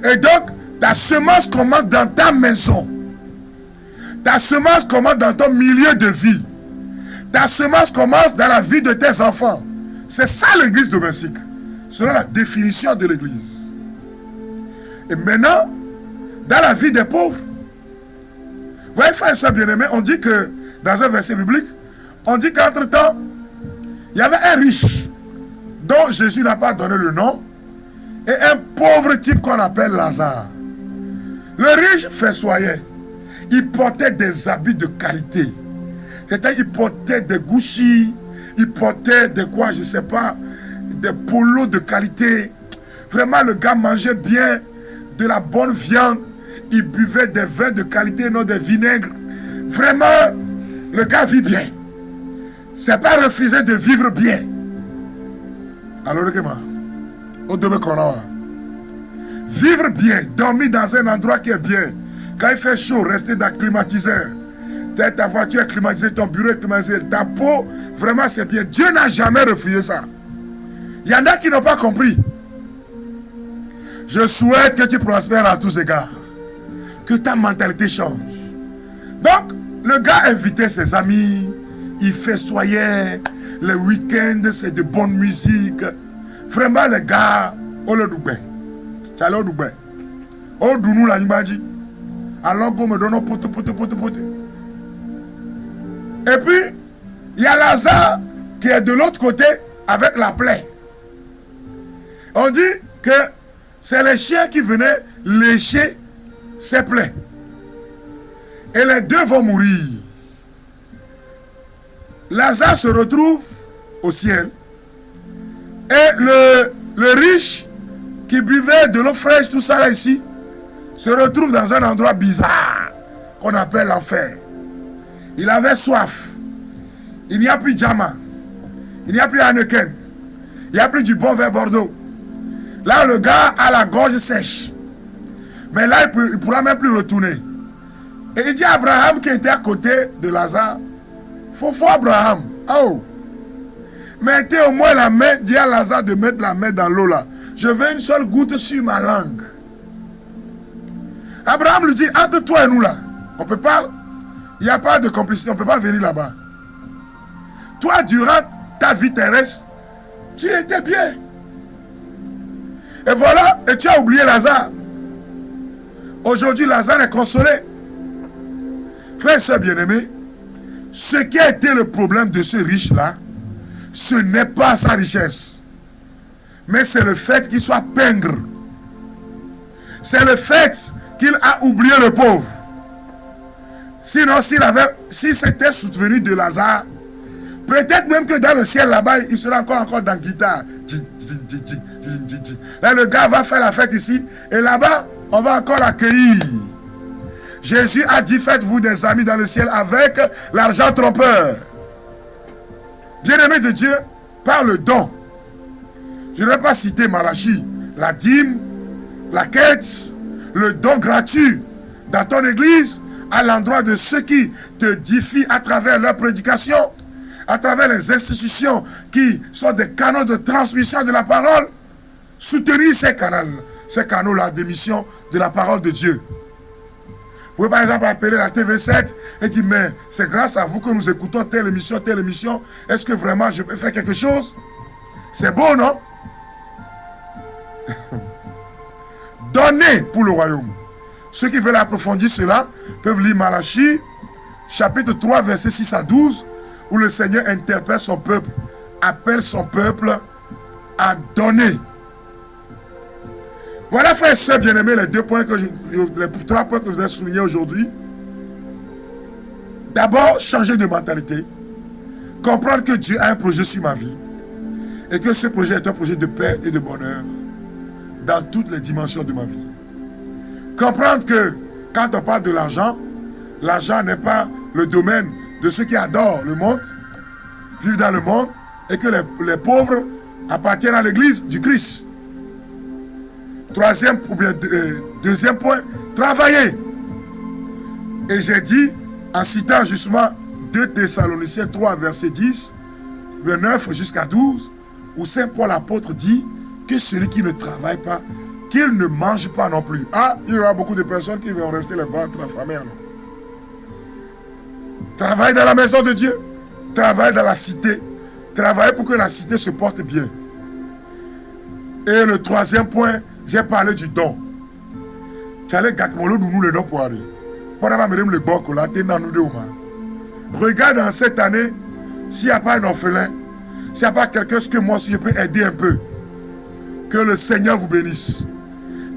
Et donc, ta semence commence dans ta maison. Ta semence commence dans ton milieu de vie. Ta semence commence dans la vie de tes enfants. C'est ça l'église domestique, selon la définition de l'église. Et maintenant, dans la vie des pauvres, vous voyez, frères et sœurs bien-aimés, on dit que, dans un verset biblique, on dit qu'entre-temps, il y avait un riche, dont Jésus n'a pas donné le nom, et un pauvre type qu'on appelle Lazare. Le riche festoyait. Il portait des habits de qualité. C'est-à-dire, il portait des Gucci, il portait des quoi, je ne sais pas, des polos de qualité. Vraiment, le gars mangeait bien, de la bonne viande. Il buvait des vins de qualité, non des vinaigres. Vraiment, le gars vit bien. C'est pas refuser de vivre bien. Alors, regarde-moi. On devait qu'on a. Vivre bien, dormir dans un endroit qui est bien. Quand il fait chaud, rester dans le climatiseur. Ta voiture est climatisée, ton bureau est climatisé, ta peau, vraiment c'est bien. Dieu n'a jamais refusé ça. Il y en a qui n'ont pas compris. Je souhaite que tu prospères à tous égards. Que ta mentalité change. Donc, le gars invitait ses amis, il festoyait, le week-end c'est de bonne musique. Vraiment, les gars, on le doubait. Tu as le doubait. On dounou la image. Alors qu'on me donne pote. Et puis, il y a Lazare qui est de l'autre côté avec la plaie. On dit que c'est les chiens qui venaient lécher ses plaies. Et les deux vont mourir. Lazare se retrouve au ciel. Et le riche qui buvait de l'eau fraîche, tout ça là ici, se retrouve dans un endroit bizarre qu'on appelle l'enfer. Il avait soif. Il n'y a plus de Jama. Il n'y a plus Heineken. Il n'y a plus du bon vin Bordeaux. Là, le gars a la gorge sèche. Mais là, il ne pourra même plus retourner. Et il dit à Abraham qui était à côté de Lazare, faut Abraham. Oh! Mettez au moins la main, dis à Lazare de mettre la main dans l'eau là. Je veux une seule goutte sur ma langue. Abraham lui dit, entre toi et nous là, on ne peut pas Il n'y a pas de complicité, on ne peut pas venir là-bas. Toi, durant ta vie terrestre, tu étais bien. Et voilà, et tu as oublié Lazare. Aujourd'hui, Lazare est consolé. Frères et sœurs bien-aimés, ce qui a été le problème de ce riche-là, ce n'est pas sa richesse, mais c'est le fait qu'il soit pingre. C'est le fait qu'il a oublié le pauvre. Sinon, s'il s'était souvenu de Lazare, peut-être même que dans le ciel là-bas, il sera encore dans la guitare. Là, le gars va faire la fête ici, et là-bas, on va encore l'accueillir. Jésus a dit, faites-vous des amis dans le ciel avec l'argent trompeur. Bien-aimé de Dieu, par le don. Je ne vais pas citer Malachie, la dîme, la quête, le don gratuit dans ton église, à l'endroit de ceux qui te défient à travers leur prédication, à travers les institutions qui sont des canaux de transmission de la parole. Soutenir ces canaux-là d'émission de la parole de Dieu. Vous pouvez par exemple appeler la TV7 et dire, mais c'est grâce à vous que nous écoutons telle émission. Est-ce que vraiment je peux faire quelque chose? C'est beau, non? Donnez pour le royaume. Ceux qui veulent approfondir cela peuvent lire Malachie, chapitre 3, versets 6 à 12, où le Seigneur interpelle son peuple, appelle son peuple à donner. Voilà, frères et sœurs bien-aimés, les trois points que je voudrais souligner aujourd'hui. D'abord, changer de mentalité. Comprendre que Dieu a un projet sur ma vie. Et que ce projet est un projet de paix et de bonheur dans toutes les dimensions de ma vie. Comprendre que quand on parle de l'argent, l'argent n'est pas le domaine de ceux qui adorent le monde, vivent dans le monde, et que les pauvres appartiennent à l'église du Christ. Deuxième point, travailler. Et j'ai dit, en citant justement 2 Thessaloniciens 3, verset 10, le 9 jusqu'à 12, où Saint Paul l'apôtre dit que celui qui ne travaille pas, qu'il ne mange pas non plus. Ah, il y aura beaucoup de personnes qui vont rester les ventres affamés. Travaille dans la maison de Dieu, travaille dans la cité, travaille pour que la cité se porte bien. Et le troisième point, j'ai parlé du don. Regarde en cette année, s'il n'y a pas un orphelin, s'il n'y a pas quelqu'un que moi aussi je peux aider un peu. Que le Seigneur vous bénisse.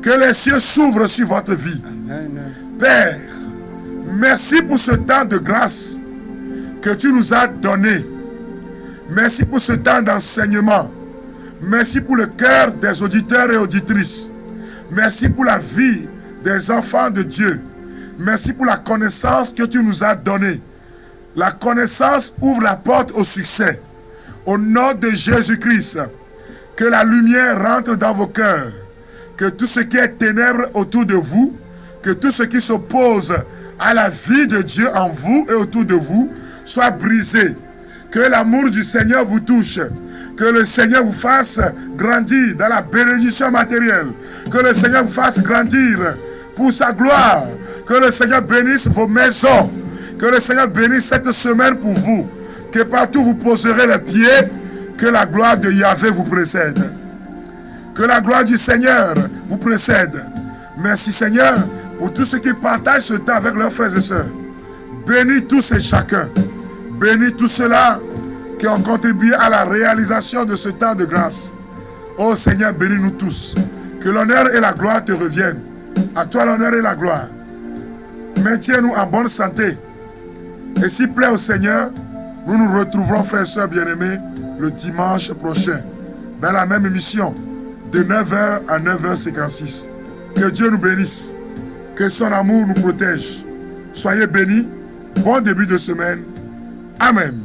Que les cieux s'ouvrent sur votre vie. Amen. Père, merci pour ce temps de grâce que tu nous as donné. Merci pour ce temps d'enseignement. Merci pour le cœur des auditeurs et auditrices. Merci pour la vie des enfants de Dieu. Merci pour la connaissance que tu nous as donnée. La connaissance ouvre la porte au succès. Au nom de Jésus-Christ, que la lumière rentre dans vos cœurs. Que tout ce qui est ténèbres autour de vous, que tout ce qui s'oppose à la vie de Dieu en vous et autour de vous, soit brisé. Que l'amour du Seigneur vous touche. Que le Seigneur vous fasse grandir dans la bénédiction matérielle. Que le Seigneur vous fasse grandir pour sa gloire. Que le Seigneur bénisse vos maisons. Que le Seigneur bénisse cette semaine pour vous. Que partout vous poserez les pieds, que la gloire de Yahvé vous précède. Que la gloire du Seigneur vous précède. Merci Seigneur pour tous ceux qui partagent ce temps avec leurs frères et sœurs. Bénis tous et chacun. Bénis tous ceux-là qui ont contribué à la réalisation de ce temps de grâce. Oh Seigneur, bénis-nous tous. Que l'honneur et la gloire te reviennent. À toi l'honneur et la gloire. Maintiens-nous en bonne santé. Et s'il plaît au Seigneur, nous nous retrouverons, frères et sœurs bien-aimés, le dimanche prochain, dans la même émission, de 9h à 9h56. Que Dieu nous bénisse. Que son amour nous protège. Soyez bénis. Bon début de semaine. Amen.